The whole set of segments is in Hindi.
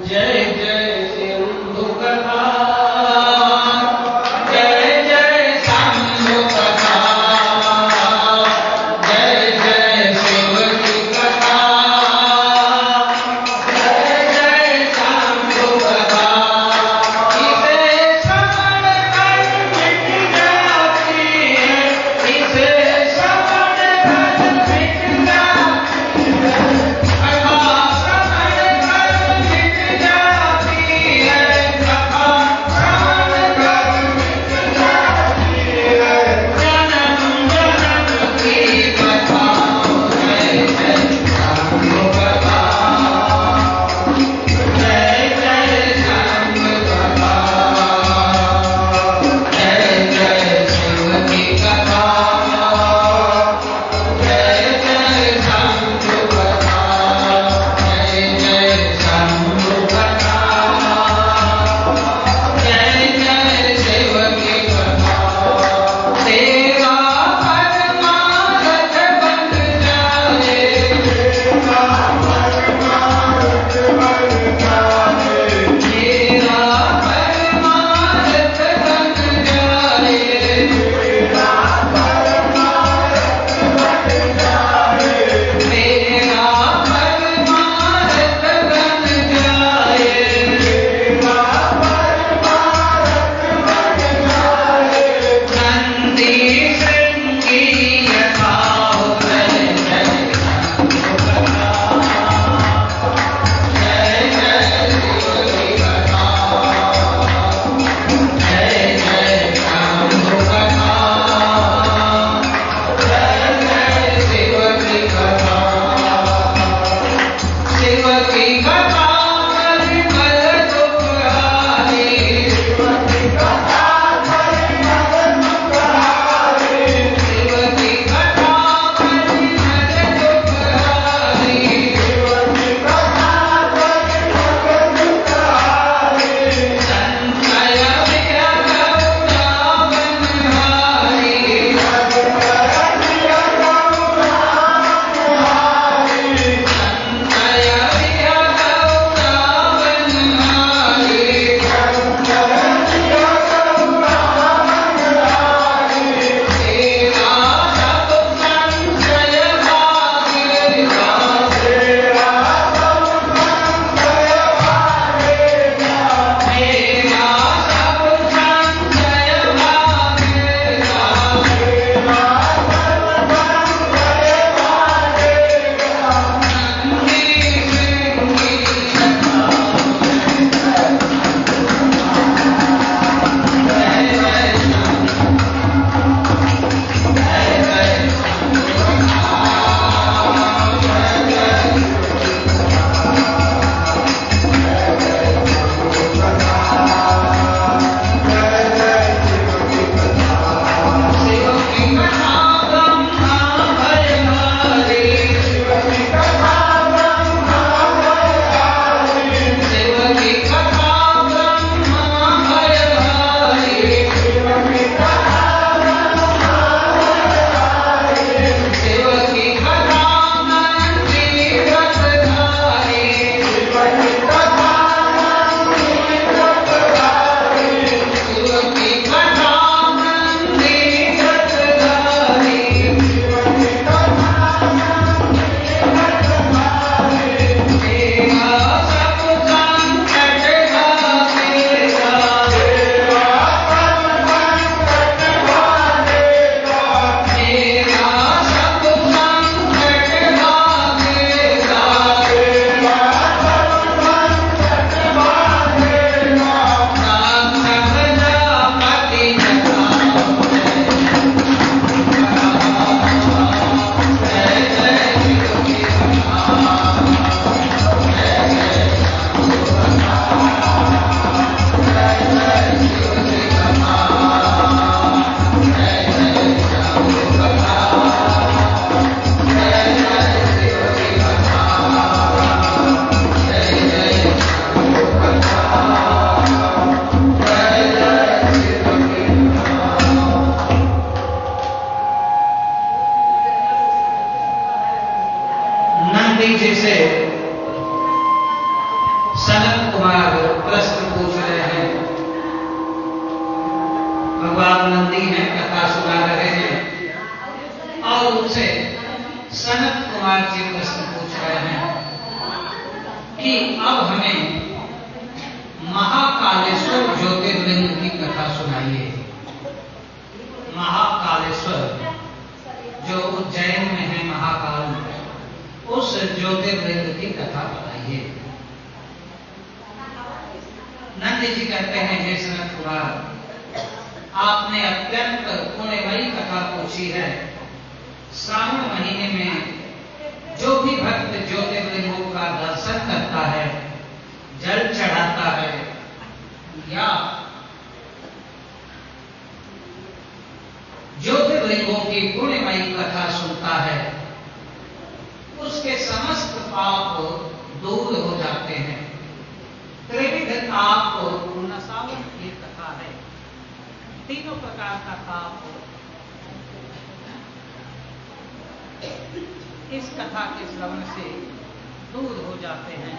जय जय प्रश्न पूछ रहे हैं। भगवान नंदी हैं, कथा सुना रहे हैं और उनसे सनत कुमार जी प्रश्न पूछ रहे हैं कि अब हमें महाकालेश्वर ज्योतिर्लिंग की कथा सुनाइए। महाकालेश्वर जो उज्जैन में है, महाकाल, उस ज्योतिर्लिंग की कथा बताइए। नंद जी कहते हैं, हे सनत कुमार, आपने अत्यंत पुण्यमयी कथा पूछी है। श्रावण महीने में जो भी भक्त ज्योतिर्लिंगों का दर्शन करता है, जल चढ़ाता है या ज्योतिर्लिंगों की पुण्यमयी कथा सुनता है, उसके समस्त पाप दूर हो जाते हैं। त्रिविध ताप नसावन की कथा है। तीनों प्रकार का पाप इस कथा के श्रवण से दूर हो जाते हैं।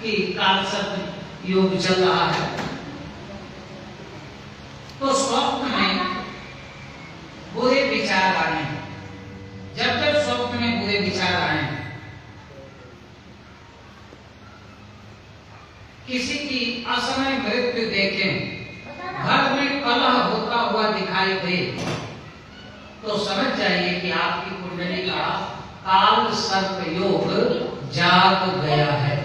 कि कालसर्प योग चल रहा है, तो स्वप्न में बुरे विचार आए। जब तक स्वप्न में बुरे विचार आए, किसी की असमय मृत्यु देखें, घर में कलह होता हुआ दिखाई दे, तो समझ जाइए कि आपकी कुंडली का काल सर्प योग जाग गया है।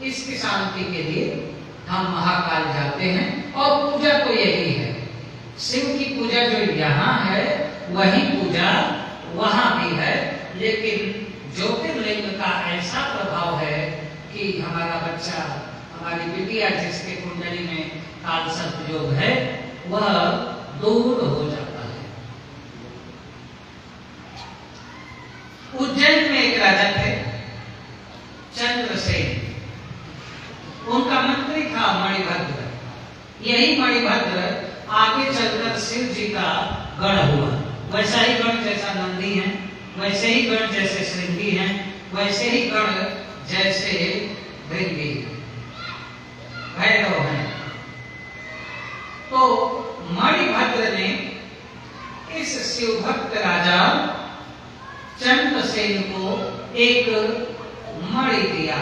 इसकी शांति के लिए हम महाकाल जाते हैं और पूजा तो यही है। शिव की पूजा जो यहाँ है वही पूजा वहां भी है, लेकिन ज्योतिर्लिंग का ऐसा प्रभाव है कि हमारा बच्चा, हमारी बिटिया जिसके कुंडली में काल सर्प योग है, वह दूर हो जाता है। उज्जैन में एक राजा थे चंद्रसेन, उनका मंत्री था मणिभद्र। यही मणिभद्र आगे चलकर शिव जी का गण हुआ। वैसा ही गण जैसा नंदी है, वैसे ही गण जैसे श्रृंगी है, वैसे ही गण जैसे भृंगी भैरव है। तो मणिभद्र ने इस शिव भक्त राजा चंद्रसेन को एक मणि दिया।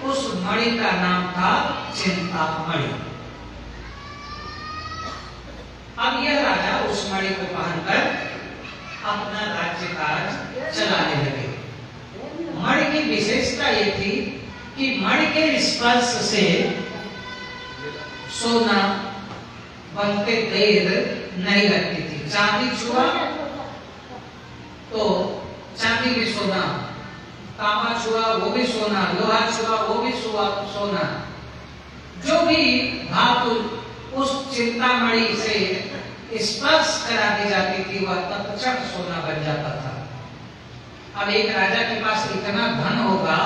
उस मणि का नाम था चिंतामणि। अब यह राजा उस मणि को पहनकर अपना राज्य काज चलाने लगे। मणि की विशेषता ये थी कि मणि के स्पर्श से सोना बनते देर नहीं लगती थी। चांदी छुआ तो चांदी भी सोना, तांबा छुआ वो भी सोना, लोहा छुआ वो भी सोना। जो भी धातु उस चिंतामणि से स्पर्श करा दी जाती थी वह तत्क्षण सोना बन जाता था। अब एक राजा के पास इतना धन होगा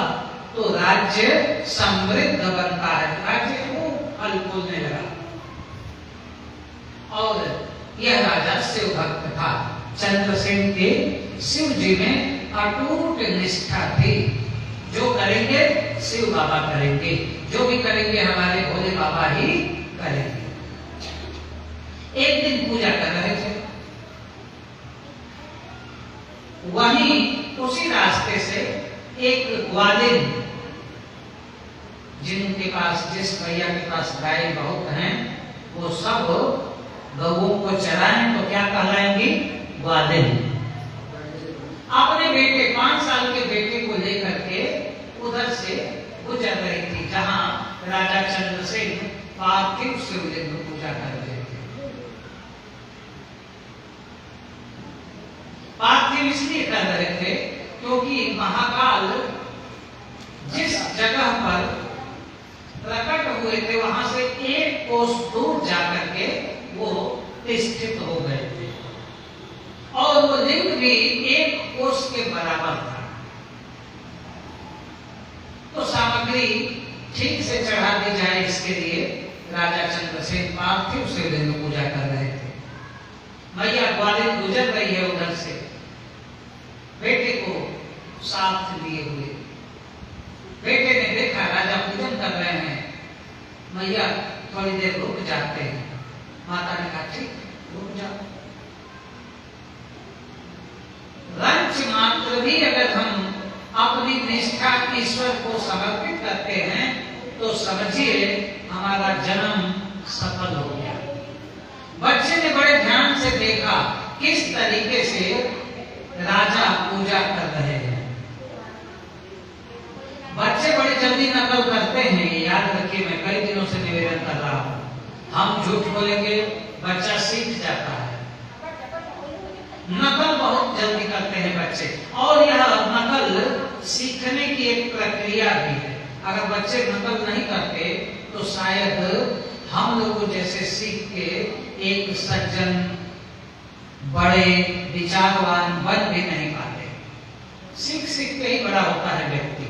तो राज्य समृद्ध बनता है, राज्य खूब फल फूलने लगा। और यह राजा शिव भक्त था। चंद्रसेन के शिव जी में अटूट निष्ठा थी। जो करेंगे शिव बाबा करेंगे, जो भी करेंगे हमारे भोले बाबा ही करेंगे। एक दिन पूजा कर रहे थे, वहीं उसी रास्ते से एक ग्वालिन, जिनके पास, जिस भैया के पास गाय बहुत हैं, वो सब गौओं को चराएं तो क्या कहलाएंगी? ग्वालिन। अपने बेटे, 5 साल के बेटे को लेकर के उधर से गुजर रही थी, जहां राजा चंद्रसेन पार्थिव शिवलिंग पूजा कर रहे थे। पार्थिव इसलिए कर रहे थे क्योंकि महाकाल जिस जगह पर प्रकट हुए थे वहां से 1 कोस दूर जाकर के वो स्थित हो गए थे, और वो लिंग भी 1 कोस के बराबर था। तो सामग्री ठीक से चढ़ा दी जाए, इसके लिए राजा चंद्रसेन पार्थिव शिवलिंग पूजा कर रहे थे। मैया ग्वालिन गुजर रही है उधर से, बेटे को साथ लिए हुए। बेटे ने देखा राजा पूजन कर रहे हैं, मैया थोड़ी देर रुक जाते हैं। माता ने कहा ठीक, रुक जाओ। रंच मात्र भी अगर हम अपनी निष्ठा ईश्वर को समर्पित करते हैं तो समझिए हमारा जन्म सफल हो गया। बच्चे ने बड़े ध्यान से देखा किस तरीके से राजा पूजा कर रहे हैं। बच्चे बड़े जल्दी नकल करते हैं, ये याद रखिए, मैं कई दिनों से निवेदन कर रहा हूं। हम झूठ बोलेंगे, बच्चा सीख जाता है। नकल बहुत जल्दी करते हैं बच्चे, और यह नकल सीखने की एक प्रक्रिया भी है। अगर बच्चे नकल नहीं करते तो शायद हम लोगों जैसे सीख के एक सज्जन, बड़े विचारवान बन भी नहीं पाते। सीख सीख के ही बड़ा होता है व्यक्ति।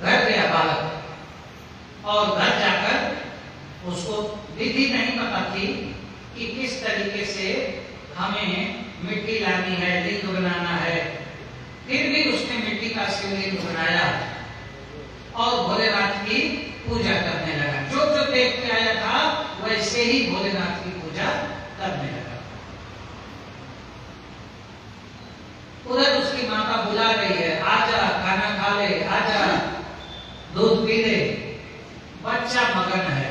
घर गया बालक और घर जाकर उसको विधि नहीं पता थी कि किस तरीके से हमें मिट्टी लानी है, लिंग बनाना है। फिर भी उसने मिट्टी का शिवलिंग बनाया और भोलेनाथ की पूजा करने लगा। जो जो देख के आया था वैसे ही भोलेनाथ की पूजा करने लगा। उधर उसकी माता बुला रही है, आजा खाना खा ले, आजा दूध पी ले। बच्चा मगन है।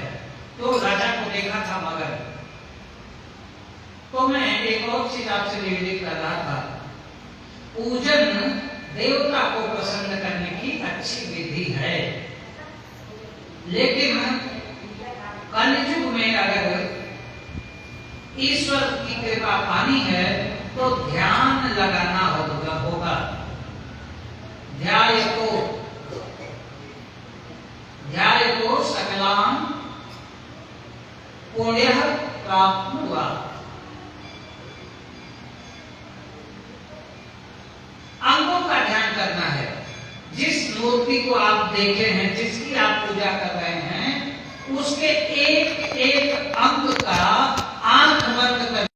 तो राजा को देखा था मगन। तो मैं एक और चीज आपसे निवेदित कर रहा था। पूजन देवता को प्रसन्न करने की अच्छी विधि है, लेकिन कलयुग में अगर ईश्वर की कृपा पानी है तो ध्यान लगाना होगा। ध्यायतो सकलाम पुण्यः प्राप्नुयात्। अंगों का ध्यान करना है। जिस मूर्ति को आप देखे हैं, जिसकी आप पूजा कर रहे हैं, उसके एक एक अंग का आंख बंद कर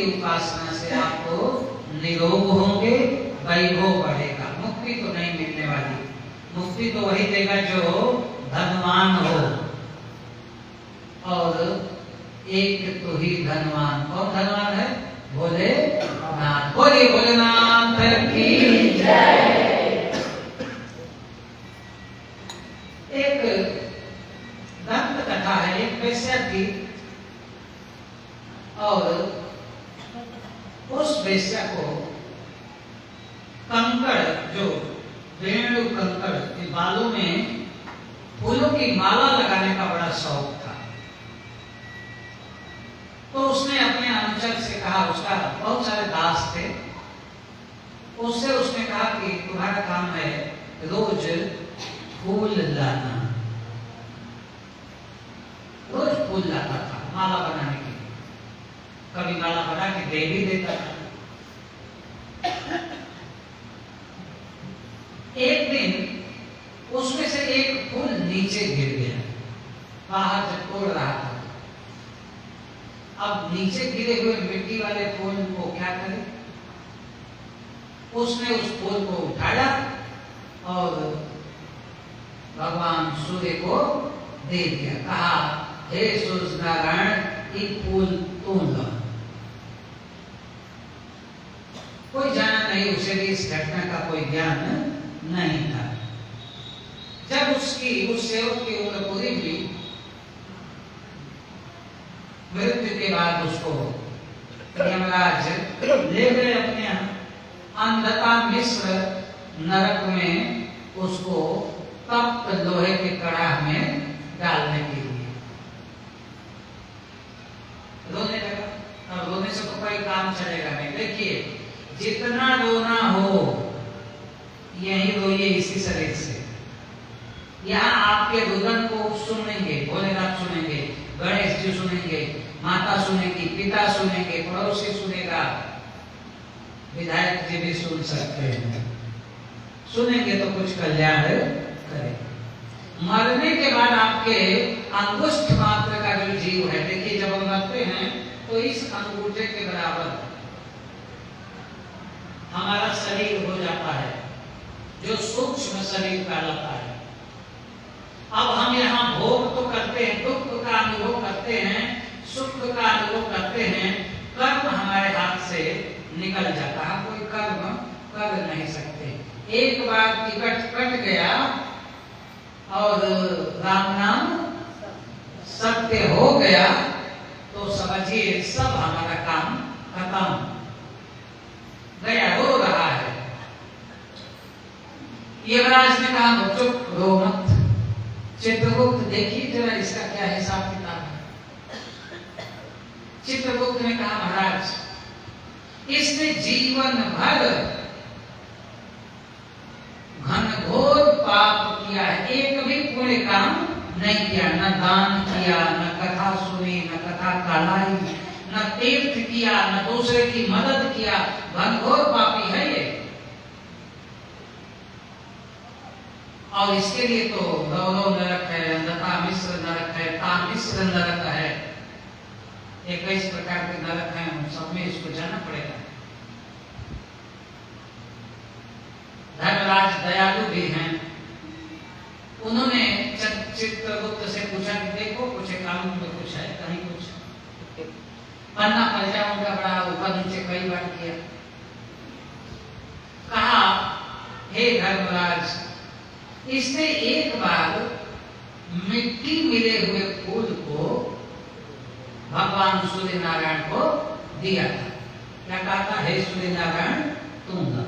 की उपासना से आपको निरोग होंगे, वैभव बढ़ेगा। मुक्ति तो नहीं मिलने वाली, मुक्ति तो वही देगा जो धनवान हो, और एक तो ही धनवान। कौन धनवान है? भोलेनाथ। बोलिए भोलेनाथ की जय। एक दंत कथा है। एक वेश्या थी और उस वेश्या को कंकड़, जो रेणु कंकड़ के बालों में फूलों की माला लगाने का बड़ा शौक था। तो उसने अपने अनुचर से कहा, उसका बहुत सारे दास थे, उससे उसने कहा कि तुम्हारा काम है रोज फूल लाना। रोज फूल लाता था माला बनाने के लिए, कभी माला बना के दे भी देता था। एक दिन उसमें से एक फूल नीचे गिर गया, बाहर से तोड़ रहा था। अब नीचे गिरे हुए मिट्टी वाले फूल को क्या करे? उसने उस फूल को उठाया और भगवान सूर्य को दे दिया। कहा, हे सूर्य नारायण, ये फूल तुम लो। कोई जाना नहीं, उसे भी इस घटना का कोई ज्ञान नहीं था। जब उस सेवक की उम्र पूरी हुई, मृत्यु के बाद उसको यमराज ले गए अपने अंधता मिश्र नरक में, उसको तप्त लोहे के कड़ाह में डालने के लिए। रोने लगा। अब रोने से तो कोई काम चलेगा नहीं। देखिए, जितना रोना हो यही रोइए इसी शरीर से। यहाँ आपके रुदन को सुनेंगे, भोलेनाथ सुनेंगे, गणेश जी सुनेंगे, माता सुनेगी, पिता सुनेंगे, पड़ोसी सुनेगा, विधायक जी भी सुन सकते हैं। सुनेंगे तो कुछ कल्याण करें। मरने के बाद आपके अंगुष्ठ मात्र का जो जीव है, देखिए जब हम मरते हैं तो इस अंगूठे के बराबर हमारा शरीर हो जाता है, जो सूक्ष्म शरीर कहलाता है। अब हम यहाँ भोग तो करते हैं, दुख का अनुभव करते हैं, सुख का अनुभव करते हैं, कर्म हमारे हाथ से निकल जाता है, कोई कर्म कर नहीं सकते। एक बार टिकट कट गया और राम नाम सत्य हो गया तो समझिए सब हमारा काम खत्म। गया, रो रहा है। यमराज ने कहा, चुप, रो मत। चित्रगुप्त, देखिए जरा इसका क्या हिसाब किताब है। चित्रगुप्त ने कहा, महाराज, इसने जीवन भर घनघोर पाप किया है, एक भी पुण्य काम नहीं किया। न दान किया, न कथा सुनी, न कथा कहलाई, न तीर्थ किया, न दूसरे की मदद किया। घनघोर पापी है ये। और इसके लिए तो गौरव नरक है, अंधता मिश्र नरक है, तामिश्र नरक है, 21 प्रकार के नरक हैं, उन सब में इसको जाना पड़ेगा। धर्मराज दयालु भी हैं। उन्होंने चित्रगुप्त से पूछा कि देखो कुछ कानून में कुछ है, कहीं कुछ पन्ना पर्चा उनका बड़ा ऊपर नीचे कई बार किया। कहा, हे धर्मराज, इसने एक बार मिट्टी मिले हुए फूल को भगवान सूर्य नारायण को दिया था। क्या कहा था? हे सूर्य नारायण, तुम लो।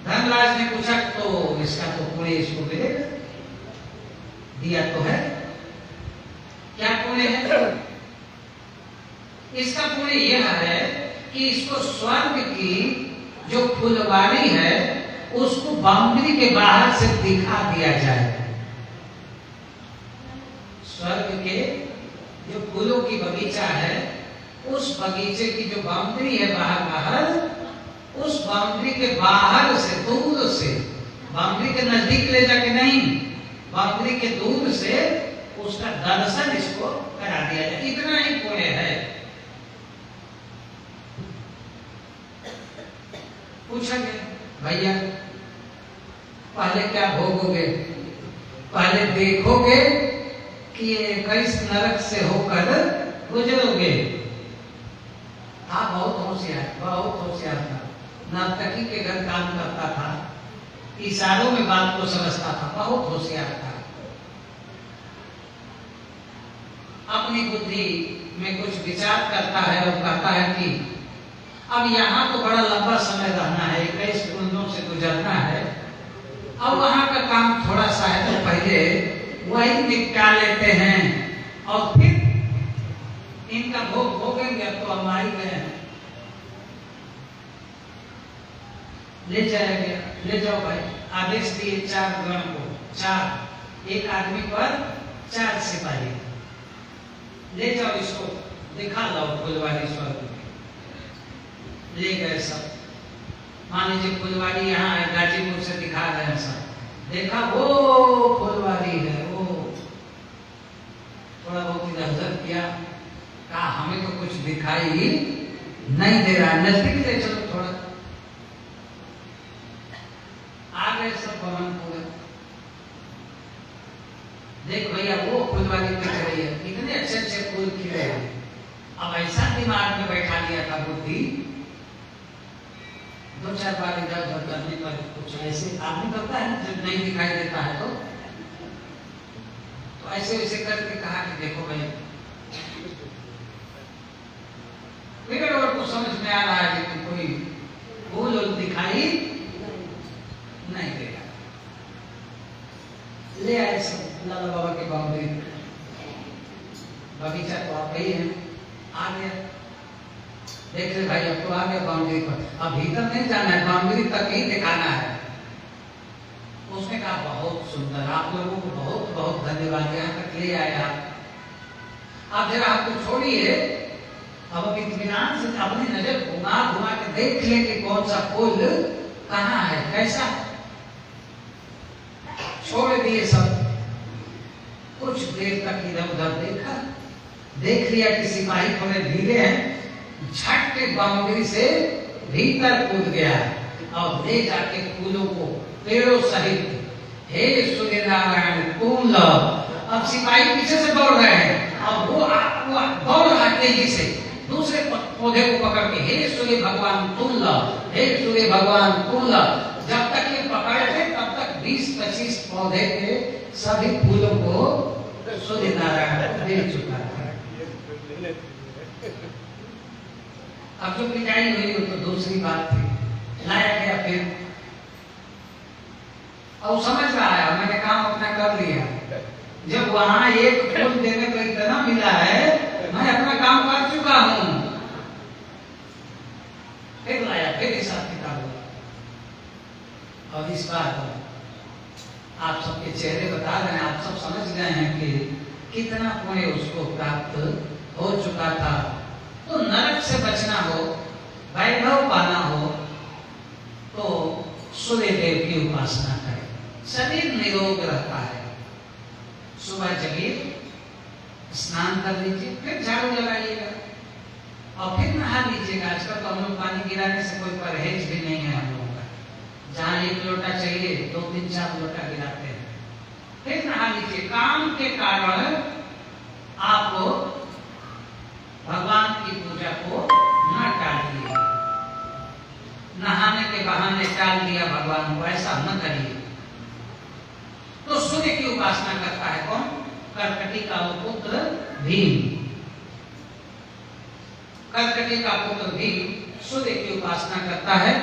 धर्मराज ने पूछा, तो इसका तो पुण्य इसको मिलेगा, दिया तो है, क्या पुण्य है? इसका पुण्य यह है कि इसको स्वर्ग की जो फुलवारी है उसको बाउंड्री के बाहर से दिखा दिया जाए। स्वर्ग के जो फूलों की बगीचा है, उस बगीचे की जो बाउंड्री है बाहर, उस बाउंड्री के बाहर से, दूर से, बाउंड्री के नजदीक ले जाके नहीं, बाउंड्री के दूर से उसका दर्शन इसको करा दिया जाए, इतना ही पुण्य है। पूछा गया भैया पहले क्या भोगोगे, पहले देखोगे कि ये 21 नरक से होकर गुजरोगे। हाँ बहुत होशियार था, नर्तकी के घर काम करता था, इशारों में बात को समझता था, बहुत होशियार था। अपनी बुद्धि में कुछ विचार करता है और कहता है कि अब यहाँ तो बड़ा लंबा समय रहना है, 21 कुंडों से गुजरना है, अब वहां का काम थोड़ा सा है तो पहले वही निपटा लेते हैं और फिर इनका भोग भोगेंगे। अब तो हम आ ही गए हैं, ले जाओ भाई। आदेश दिए 4 गण को, 4 एक आदमी पर 4 सिपाही, ले जाओ इसको दिखा लाओ फुलवारी स्वर्ग में। ले गए सब, मान लीजिए फुलवारी यहाँ है, गाजीपुर से दिखा रहे हैं सब, देखा वो फुलवारी है, वो थोड़ा बहुत इधर किया, कहा हमें तो कुछ दिखाई नहीं दे रहा, नजदीक ले चलो थोड़ा। आ गए सब भवन पूरे, देख भैया वो फुलवारी दिख रही है, इतने अच्छे अच्छे फूल खिले हैं। अब ऐसा दिमाग में बैठा लिया था बुद्धि, 2-4 बार इधर उधर करने पर कुछ ऐसे आदमी करता है जब नहीं दिखाई देता है तो ऐसे वैसे करके कहा कि देखो भाई, विगड़ोड़ को समझ में आ रहा है कि कोई फूल दिखाई नहीं देगा। ले आए सब लाला बाबा के बाउंड्री, बगीचा तो आप ही है, आ गया, देख ले भाई अब तो आ गया बाउंड्री पर, अब भीतर नहीं जाना है, बाउंड्री तक ही दिखाना है। उसने कहा बहुत सुंदर, आप लोगों को बहुत बहुत धन्यवाद, यहाँ तक ले आए आप जरा आपको छोड़िए, अब इत्मीनान से अपनी नजर घुमा घुमा के देख ले कि कौन सा फूल कहाँ है, कैसा। छोड़ दिए सब, कुछ देर तक इधर उधर देखा, देख लिया कि सिपाही थोड़े धीरे हैं, झट के बाउंड्री से भीतर कूद गया और ले जाके फूलों को पेड़ों सहित, हे सूर्य नारायण तुम लो। अब सिपाही पीछे से दौड़ रहे हैं, अब वो दौड़ रहा तेजी से, दूसरे पौधे को पकड़ के हे सूर्य भगवान तुम लो, हे सूर्य भगवान तुम लो। जब तक ये पकड़े थे तब तक 20-25 पौधे के सभी फूलों को सूर्य नारायण दे चुका था। अब जो पिटाई हुई वो तो दूसरी बात थी, लाया गया फिर, और समझ रहा है मैंने काम अपना कर लिया। जब वहां एक फूल देने को इतना मिला है, मैं अपना काम कर चुका हूं। फिर लाया, फिर हिसाब किताब हुआ, और इस बार आप सबके चेहरे बता रहे हैं, आप सब समझ गए हैं कि कितना पुण्य उसको प्राप्त हो चुका था। तो नरक से बचना हो, वैभव पाना हो, तो सूर्य देव की उपासना करें, शरीर निरोग रहता है। सुबह जगिए, स्नान कर लीजिए, फिर झाड़ू लगाइएगा और फिर नहा लीजिएगा। आजकल तो हम लोग पानी गिराने से कोई परहेज भी नहीं है हम लोगों का, जहाँ 1 लोटा चाहिए 2-3-4 लोटा गिराते हैं। फिर नहा लीजिए। काम के कारण आप भगवान की पूजा को न टालिए, नहाने के बहाने टाल दिया भगवान को, ऐसा न करिए। तो सूर्य की उपासना करता है कौन? कर्कटी का पुत्र भीम। कर्कटी का पुत्र भीम सूर्य की उपासना करता है।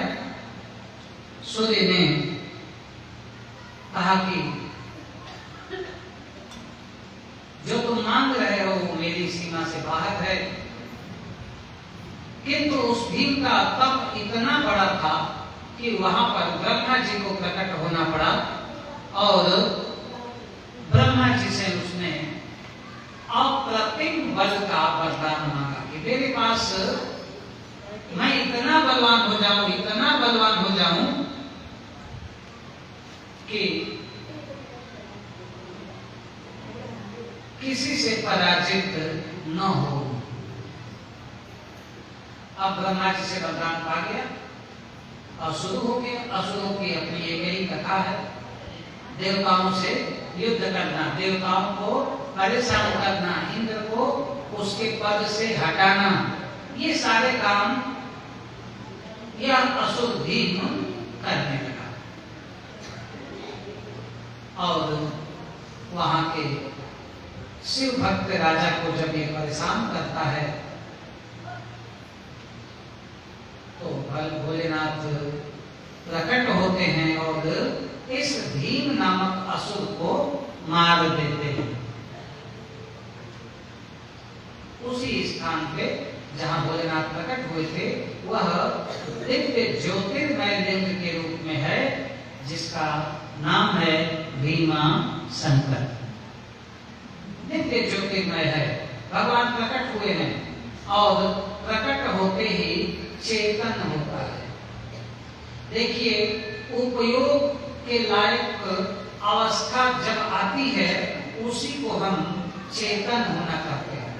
सूर्य ने कहा कि जो तुम मांग रहे हो वो मेरी सीमा से बाहर है, किंतु उस भीम का तप इतना बड़ा था कि वहां पर ब्रह्मा जी को प्रकट होना पड़ा और ब्रह्मा जी से उसने अप्रतिम बल का वरदान मांगा कि मेरे पास मैं इतना बलवान हो जाऊं, इतना बलवान हो जाऊं कि किसी से पराजित न हो। अब ब्रह्मा जी से वरदान पा गया और शुरू हो गया। असुरों की अपनी एक ही कथा है, देवताओं से युद्ध करना, देवताओं को परेशान करना, इंद्र को उसके पद से हटाना, ये सारे काम यह असुर भीम करने लगा। और वहां के शिव भक्त राजा को जब ये परेशान करता है तो भोलेनाथ प्रकट होते हैं और इस भीम नामक असुर को मार देते हैं। उसी स्थान पे जहां भोलेनाथ प्रकट हुए थे वह दिव्य ज्योतिर्मय लिंग के रूप में है, जिसका नाम है भीमा शंकर। दिव्य ज्योतिर्मय है, भगवान प्रकट हुए हैं और प्रकट होते ही चेतन होता है। देखिए, उपयोग के लायक अवस्था जब आती है उसी को हम चेतन होना कहते हैं।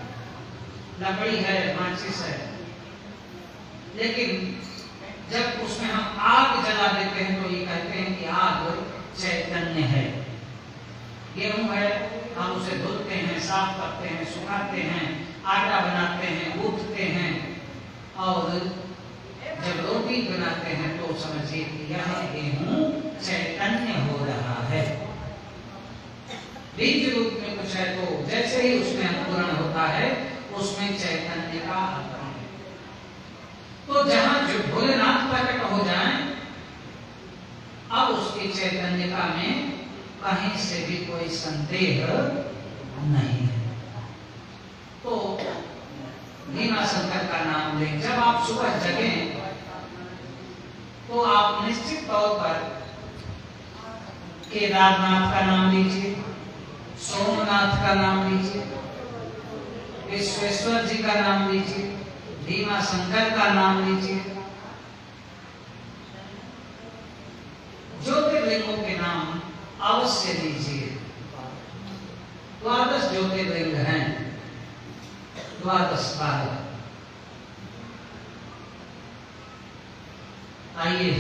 लकड़ी है, माचिस है, लेकिन जब उसमें हम आग जला देते हैं तो ये कहते हैं कि आग चैतन्य है। गेहूं है, हम उसे धुलते हैं, साफ करते हैं, सुखाते हैं, आटा बनाते हैं, गूंथते हैं और जब रोटी बनाते हैं तो समझिए कि यह गेहूं चैतन्य हो रहा है। बीज रूप में कुछ है तो जैसे ही उसमें अंकुरण होता है उसमें चैतन्य का अंकुरण है। तो जहां जो भोलेनाथ प्रकट हो जाएं, अब उसकी चैतन्यता में कहीं से भी कोई संदेह नहीं है। तो भीमा शंकर का नाम लें। जब आप सुबह जगें तो आप निश्चित तौर पर केदारनाथ का नाम लीजिए, सोमनाथ का नाम लीजिए, विश्वेश्वर जी का नाम लीजिए, भीमा शंकर का नाम लीजिए। ज्योतिर्लिंगों के नाम अवश्य लीजिए। 12 ज्योतिर्लिंग हैं, 12। आइए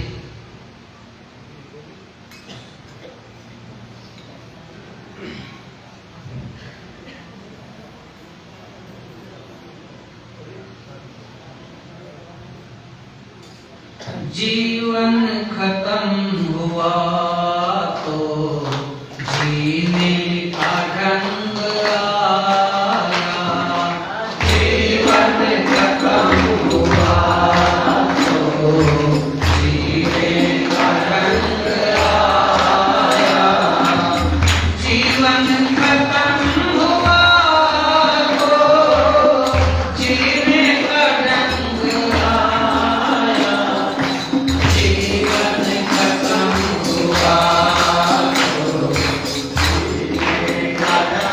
जीवन खत्म हुआ तो जीने का ढंग आया। जीवन खत्म हुआ तो जीने का ढंग आया। जीवन खत्म हुआ तो जीने का ढंग आया। जीवन खत्म हुआ तो जीने का ढंग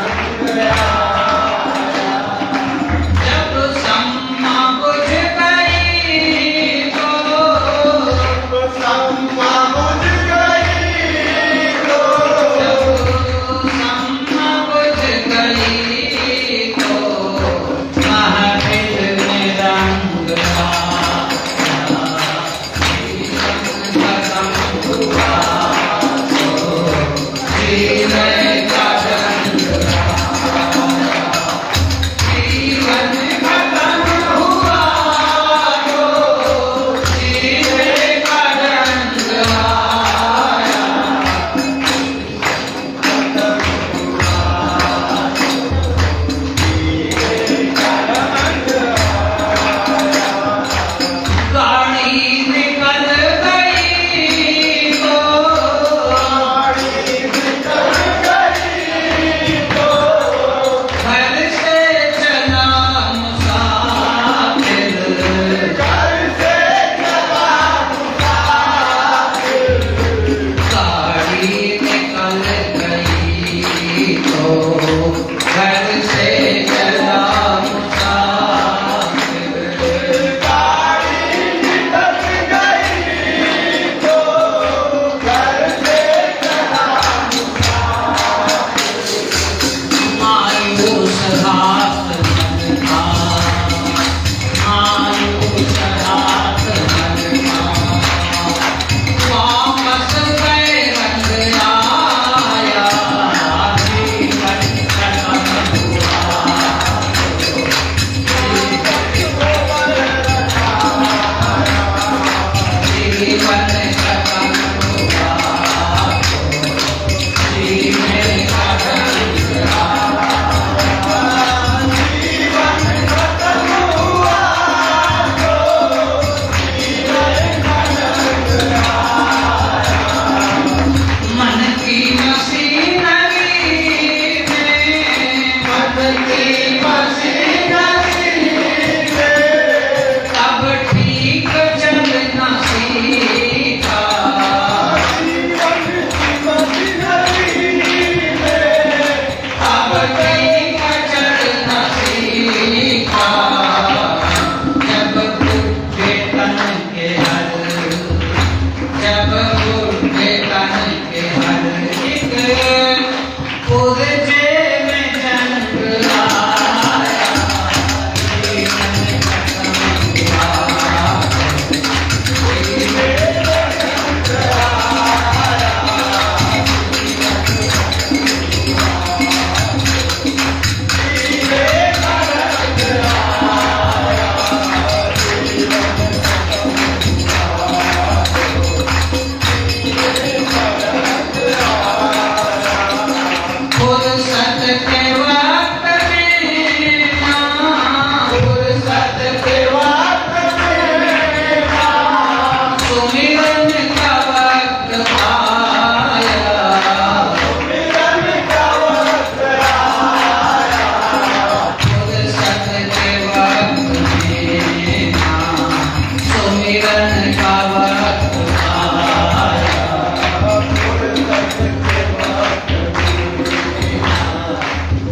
सुमिरन का वक्त आया,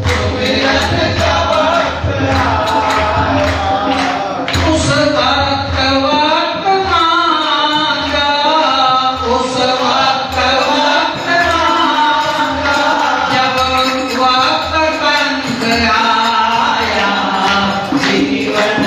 सुमिरन का वक्त आया, उस वक्त मांगा, उस वक्त मांगा, जब वक्त बंद आया, जीवन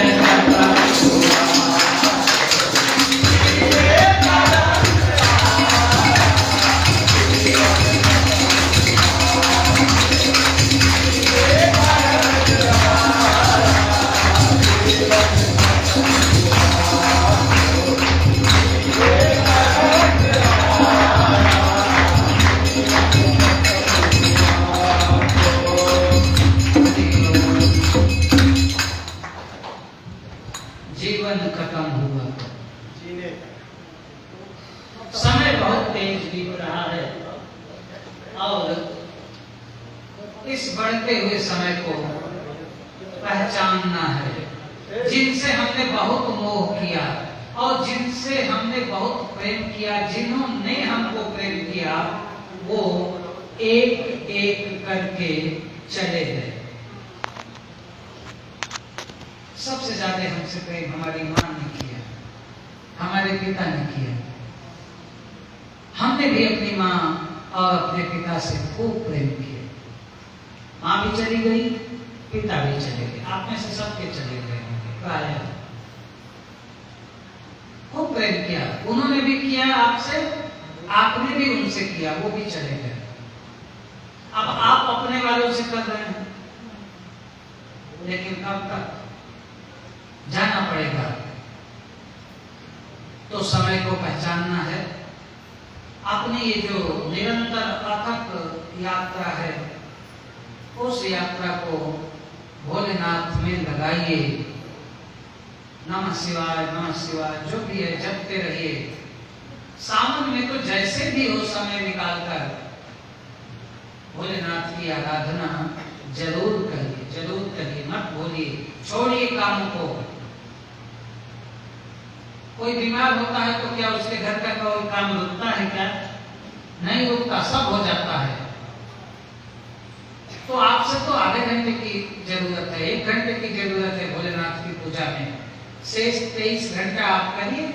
जीवन खत्म हुआ। समय बहुत तेज बीत रहा है और इस बढ़ते हुए समय को पहचानना है। जिनसे हमने बहुत मोह किया और जिनसे हमने बहुत प्रेम किया, जिन्होंने हमको प्रेम किया, वो एक एक करके चले गए। सबसे ज्यादा हमसे प्रेम हमारी मां ने किया, हमारे पिता ने किया। हमने भी अपनी मां और अपने पिता से खूब प्रेम किया। मां भी चली गई, पिता भी चले गए, आप में से सबके चले गए होंगे प्राय। खूब प्रेम किया, उन्होंने भी किया आपसे, आपने भी उनसे किया, वो भी चले गए। अब आप अपने वालों से कर रहे हैं, लेकिन कब तक? जाना पड़ेगा। तो समय को पहचानना है। अपनी ये जो निरंतर अथक यात्रा है, उस यात्रा को भोलेनाथ में लगाइए। नमः शिवाय, नमः शिवाय, जो भी है जपते रहिए। सावन में तो जैसे भी हो समय निकालकर भोलेनाथ की आराधना जरूर करिए, जरूर करिए, मत भूलिए। छोड़िए काम को। कोई बीमार होता है तो क्या उसके घर का कोई काम रुकता है क्या? नहीं रुकता, सब हो जाता है। तो आपसे तो आधे घंटे की जरूरत है, 1 घंटे की जरूरत है भोलेनाथ की पूजा में। शेष 23 घंटा आप करिए।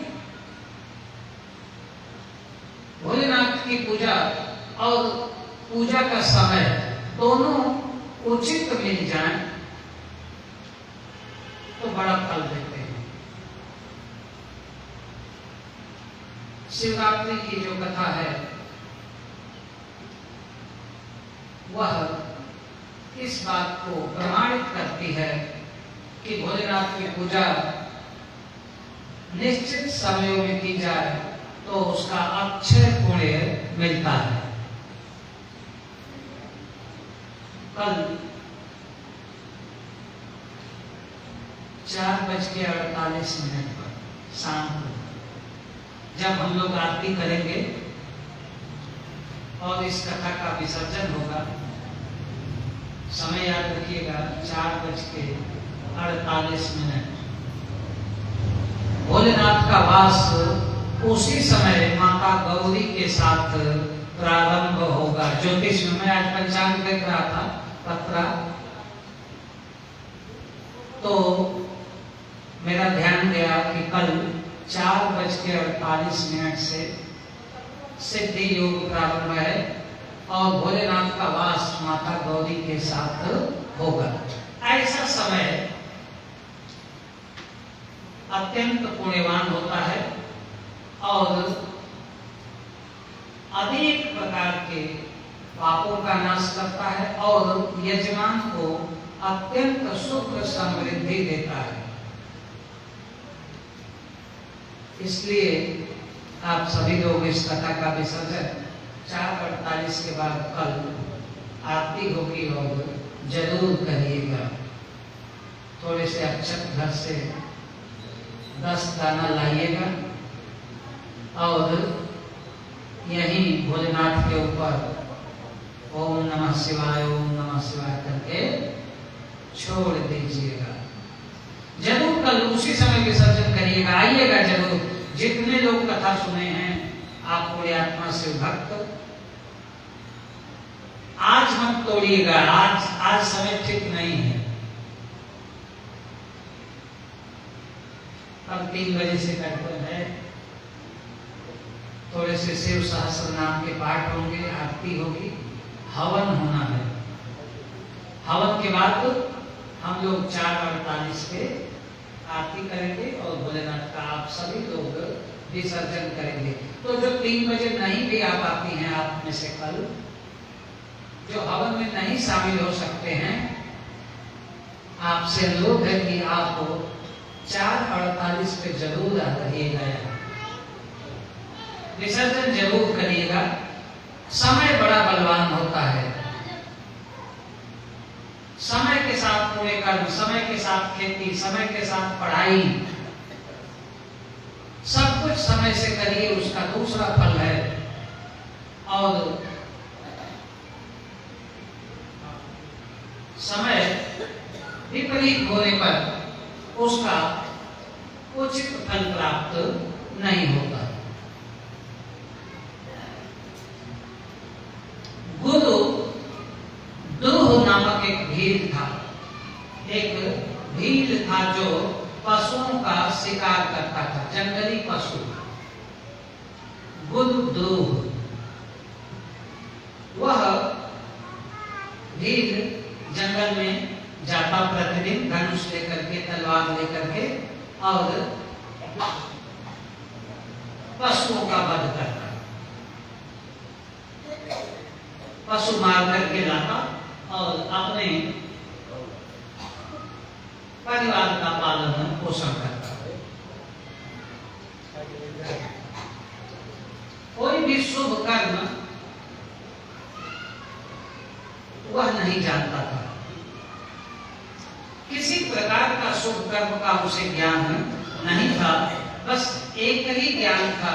भोलेनाथ की पूजा और पूजा का समय दोनों उचित मिल जाए तो बड़ा फल देते हैं। शिवरात्रि की जो कथा है वह इस बात को प्रमाणित करती है कि भोलेनाथ की पूजा निश्चित समयों में की जाए तो उसका अक्षय पुण्य मिलता है। कल 4:48 पर शाम को जब हम लोग आरती करेंगे और इस कथा का विसर्जन होगा, समय याद रखिएगा 4:48। भोलेनाथ का वास उसी समय माता गौरी के साथ प्रारंभ होगा। ज्योतिष में मैं आज पंचांग देख रहा था पत्रा, तो मेरा ध्यान गया कि कल 4:48 से सिद्धि योग प्रारंभ है और भोलेनाथ का वास माता गौरी के साथ होगा। ऐसा समय अत्यंत पुण्यवान होता है और अनेक प्रकार के पापों का नाश करता है और यजमान को अत्यंत सुख समृद्धि देता है। इसलिए आप सभी लोग इस कथा का विसर्जन 4:48 के बाद कल आरती होगी और जरूर करिएगा। थोड़े से अक्षत घर से 10 दाना लाइएगा और यहीं भोलेनाथ के ऊपर ओम नमः शिवाय करके छोड़ दीजिएगा। जरूर कल उसी समय विसर्जन करिएगा, आइएगा जरूर। जितने लोग कथा सुने हैं आप पूरी आत्मा से भक्त, आज मत तोड़िएगा, आज समय ठीक नहीं है। अब 3 बजे से कार्यक्रम है, थोड़े से शिव सहस्त्र नाम के पाठ होंगे, आरती होगी, हवन होना है। हवन के बाद हम लोग 4:48 पे आरती करेंगे और भोलेनाथ का आप सभी लोग विसर्जन करेंगे। तो जो 3 बजे नहीं भी आ पाती हैं आप में से कल, जो हवन में नहीं शामिल हो सकते हैं, आपसे अनुरोध है कि आप 4:48 पे जरूर आ रहिएगा, विसर्जन जरूर करिएगा। समय बड़ा बलवान होता है, समय के साथ पूरे कर्म, समय के साथ खेती, समय के साथ पढ़ाई, सब कुछ समय से करिए, उसका दूसरा फल है। और समय विपरीत होने पर उसका उचित फल प्राप्त नहीं होता। गुरु द्रोह नामक एक भील था, जो पशुओं का शिकार करता था, जंगली पशु। गुरुद्रोह, वह भील जंगल में जाता प्रतिदिन धनुष लेकर के, तलवार लेकर के, और पशुओं का वध करता, पशु मार करके लाता और अपने परिवार का पालन पोषण करता। कोई भी शुभ कर्म वह नहीं जानता था, किसी प्रकार का शुभ कर्म का उसे ज्ञान नहीं था, बस एक ही ज्ञान था,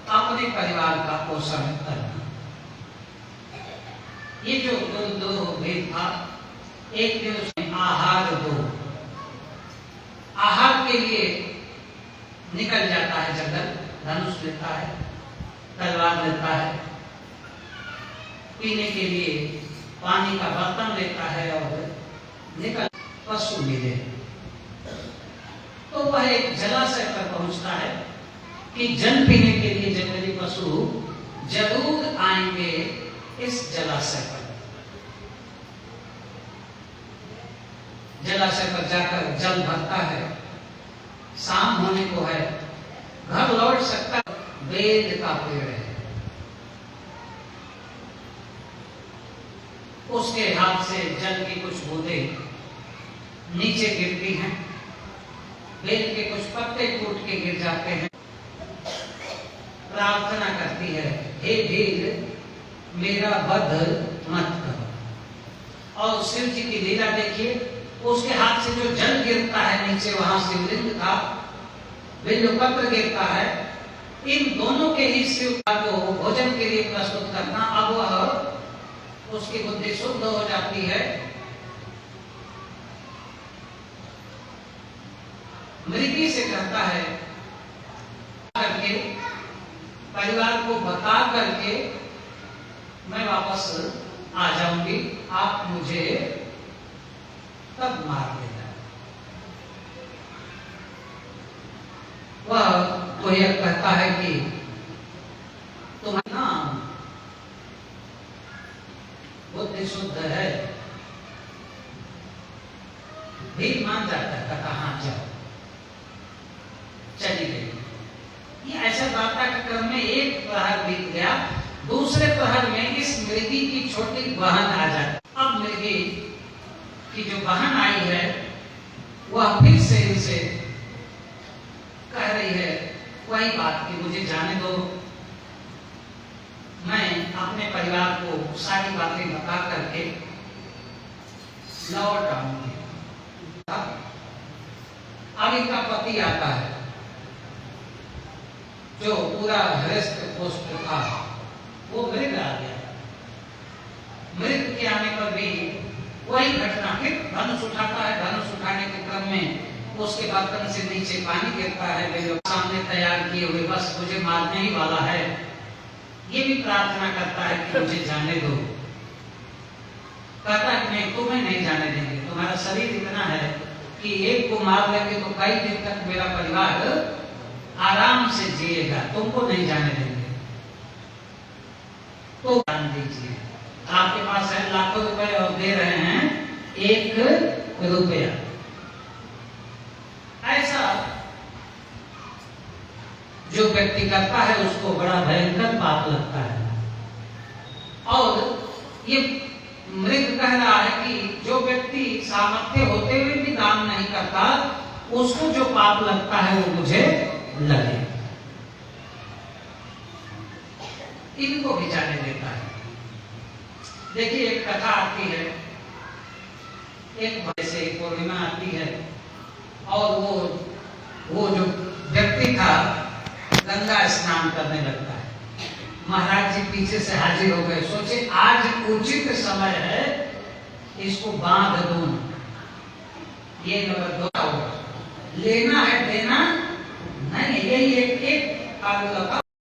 अपने परिवार का पोषण करना। ये जो दो भेद था, एक दिन उसने आहार दो, आहार के लिए निकल जाता है जंगल, धनुष लेता है, तलवार लेता है, पीने के लिए पानी का बर्तन लेता है और निकल पशु मिले। तो वह एक जलाशय पर पहुंचता है कि जल पीने के लिए जंगली पशु जरूर आएंगे इस जलाशय पर। जलाशय पर जाकर जल भरता है, शाम होने को है, घर लौट सकता, वेद का पेड़ है, उसके हाथ से जल की कुछ बूंदें नीचे गिरती हैं, बेल के कुछ पत्ते टूट के गिर जाते हैं। प्रार्थना करती है, हे भील मेरा वध मत करो। और शिव जी की लीला देखिए, उसके हाथ से जो जल गिरता है नीचे, वहां शिवलिंग था, बिल्वपत्र गिरता है, इन दोनों के ही शिव को भोजन के लिए प्रस्तुत करना। अब वह उसकी बुद्धि शुद्ध हो जाती है, मृगी से कहता है करके, परिवार को बता करके मैं वापस आ जाऊंगी, आप मुझे तब मार देना। वह तो यह कहता है कि तुम्हारा नाम बुद्धि शुद्ध है, भी मान जाता है, कहता हाँ जाओ, चली गई। ये ऐसा वार्ता के क्रम में एक प्रहर बीत गया, दूसरे प्रहर में इस मृगी की छोटी बहन आ जाती। अब मृगी की जो बहन आई है वह फिर से इनसे कह रही है वही बात कि मुझे जाने दो, मैं अपने परिवार को सारी बातें बता करके लौट आऊंगी। अब इनका पति आता है जो पूरा हृष्ट पुष्ट था, वो मृग आ गया। मृग के आने पर भी वही घटना, फिर धनुष उठाता है, धनुष उठाने के क्रम में उसके बर्तन से नीचे पानी गिरता है, वे लोग सामने तैयार किए हुए बस मुझे मारने ही वाला है, ये भी प्रार्थना करता है कि मुझे जाने दो। कहता है नहीं, तुम्हें नहीं जाने देंगे, तुम्हारा शरीर इतना है कि एक को मार लेंगे तो कई दिन तक मेरा परिवार आराम से जिएगा, तुमको नहीं जाने देंगे। तो जान दीजिए, आपके पास है लाखों रुपए और दे रहे हैं 1 रुपया। ऐसा जो व्यक्ति करता है उसको बड़ा भयंकर पाप लगता है। और ये मृग कह रहा है कि जो व्यक्ति सामर्थ्य होते हुए भी दान नहीं करता, उसको जो पाप लगता है वो मुझे लगे। इनको भी जाने देता है। देखिए एक कथा आती है, एक से पूर्णिमा आती है और वो जो व्यक्ति था गंगा स्नान करने लगता है। महाराज जी पीछे से हाजिर हो गए, सोचे आज उचित समय है, इसको बांध दूं। ये नंबर 2 होगा, लेना है देना नहीं, यही एक आलू लगा